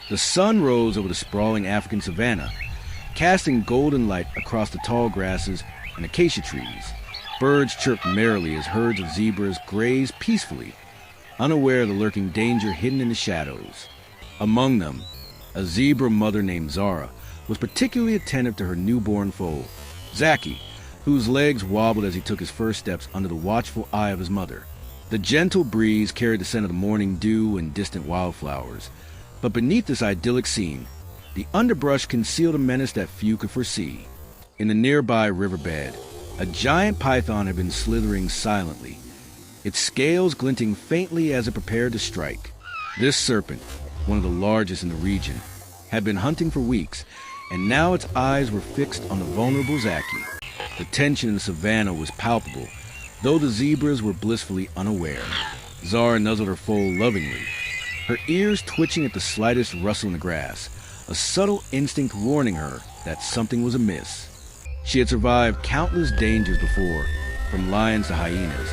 The sun rose over the sprawling African savanna, casting golden light across the tall grasses and acacia trees. Birds chirped merrily as herds of zebras grazed peacefully, unaware of the lurking danger hidden in the shadows. Among them, a zebra mother named Zara was particularly attentive to her newborn foal, Zaki, whose legs wobbled as he took his first steps under the watchful eye of his mother. The gentle breeze carried the scent of the morning dew and distant wildflowers, but beneath this idyllic scene, the underbrush concealed a menace that few could foresee. In the nearby riverbed, a giant python had been slithering silently, its scales glinting faintly as it prepared to strike. This serpent, one of the largest in the region, had been hunting for weeks, and now its eyes were fixed on the vulnerable Zaki. The tension in the savannah was palpable, though the zebras were blissfully unaware. Zara nuzzled her foal lovingly, her ears twitching at the slightest rustle in the grass, a subtle instinct warning her that something was amiss. She had survived countless dangers before, from lions to hyenas,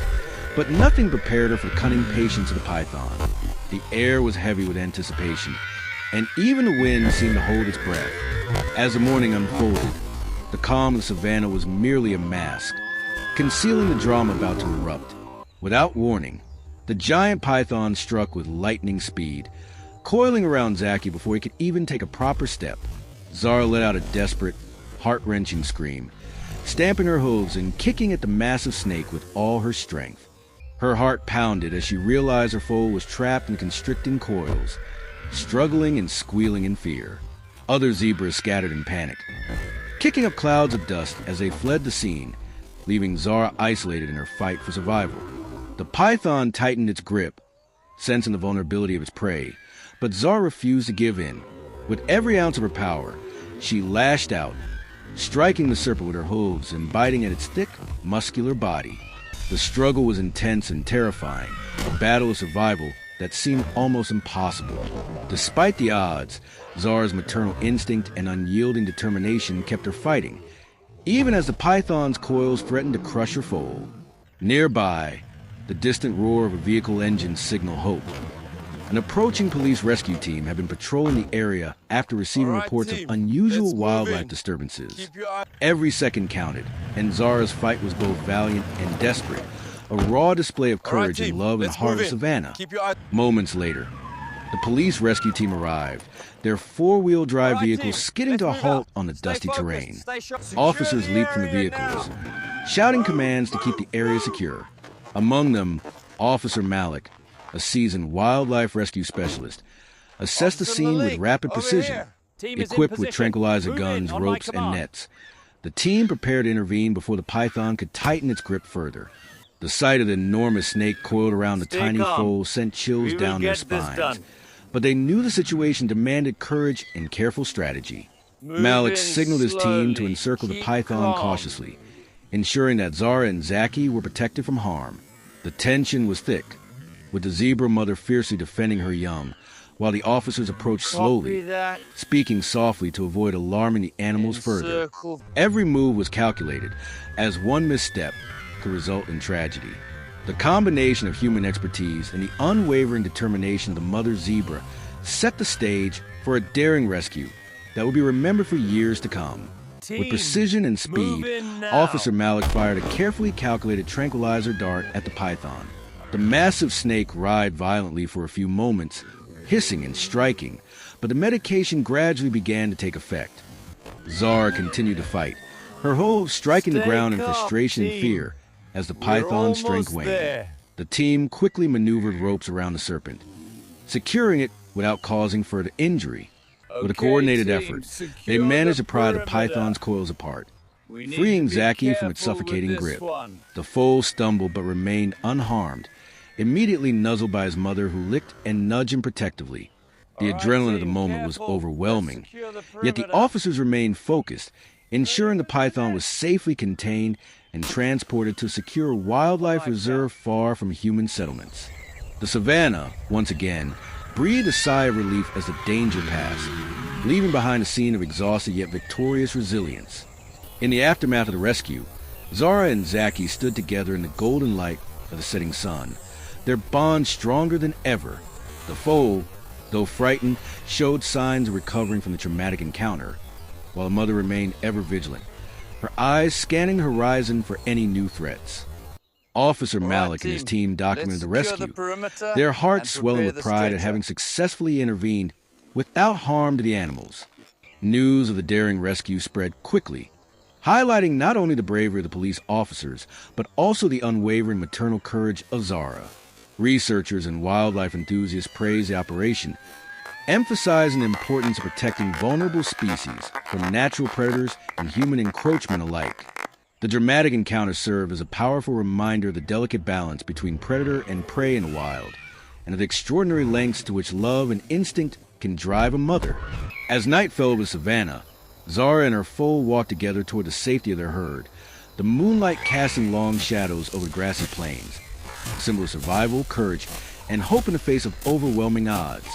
but nothing prepared her for the cunning patience of the python. The air was heavy with anticipation, and even the wind seemed to hold its breath. As the morning unfolded, the calm of the savannah was merely a mask, concealing the drama about to erupt. Without warning, the giant python struck with lightning speed, coiling around Zaki before he could even take a proper step. Zara let out a desperate, heart-wrenching scream, stamping her hooves and kicking at the massive snake with all her strength. Her heart pounded as she realized her foal was trapped in constricting coils, struggling and squealing in fear. Other zebras scattered in panic, kicking up clouds of dust as they fled the scene, leaving Zara isolated in her fight for survival. The python tightened its grip, sensing the vulnerability of its prey, but Zara refused to give in. With every ounce of her power, she lashed out, striking the serpent with her hooves and biting at its thick, muscular body. The struggle was intense and terrifying, a battle of survival that seemed almost impossible. Despite the odds, Zara's maternal instinct and unyielding determination kept her fighting, even as the python's coils threatened to crush her foal. Nearby, the distant roar of a vehicle engine signaled hope. An approaching police rescue team had been patrolling the area after receiving reports of unusual wildlife disturbances. Every second counted, and Zara's fight was both valiant and desperate, a raw display of courage and love in the heart of Savannah. Moments later, the police rescue team arrived, their four-wheel drive vehicle skidding to a halt on the dusty terrain. Officers leaped from the vehicles, shouting commands to keep the area secure. Among them, Officer Malik, a seasoned wildlife rescue specialist, assessed the scene with rapid precision. Equipped with tranquilizer guns, ropes, and nets, the team prepared to intervene before the python could tighten its grip further. The sight of the enormous snake coiled around the tiny foal sent chills down their spines, but they knew the situation demanded courage and careful strategy. Malik signaled his team to encircle the python cautiously, ensuring that Zara and Zaki were protected from harm. The tension was thick, with the zebra mother fiercely defending her young, while the officers approached slowly, speaking softly to avoid alarming the animals further. Every move was calculated, as one misstep could result in tragedy. The combination of human expertise and the unwavering determination of the mother zebra set the stage for a daring rescue that will be remembered for years to come. With precision and speed, Officer Malik fired a carefully calculated tranquilizer dart at the python. The massive snake writhed violently for a few moments, hissing and striking, but the medication gradually began to take effect. Zara continued to fight, her hooves striking the ground in frustration and fear as the python's strength waned. The team quickly maneuvered ropes around the serpent, securing it without causing further injury. With a coordinated effort, they managed to pry the python's coils apart, freeing Zaki from its suffocating grip. The foal stumbled but remained unharmed, immediately nuzzled by his mother, who licked and nudged him protectively. The adrenaline of the moment was overwhelming, yet the officers remained focused, ensuring the python was safely contained and transported to a secure wildlife reserve far from human settlements. The savannah, once again, breathed a sigh of relief as the danger passed, leaving behind a scene of exhausted yet victorious resilience. In the aftermath of the rescue, Zara and Zaki stood together in the golden light of the setting sun, their bond stronger than ever. The foal, though frightened, showed signs of recovering from the traumatic encounter, while the mother remained ever vigilant, her eyes scanning the horizon for any new threats. Officer Malik and his team documented the rescue, their hearts swelling with pride at having successfully intervened without harm to the animals. News of the daring rescue spread quickly, highlighting not only the bravery of the police officers, but also the unwavering maternal courage of Zara. Researchers and wildlife enthusiasts praised the operation, emphasizing the importance of protecting vulnerable species from natural predators and human encroachment alike. The dramatic encounter served as a powerful reminder of the delicate balance between predator and prey in the wild, and of the extraordinary lengths to which love and instinct can drive a mother. As night fell over Savannah, Zara and her foal walked together toward the safety of their herd, the moonlight casting long shadows over the grassy plains, a symbol of survival, courage, and hope in the face of overwhelming odds.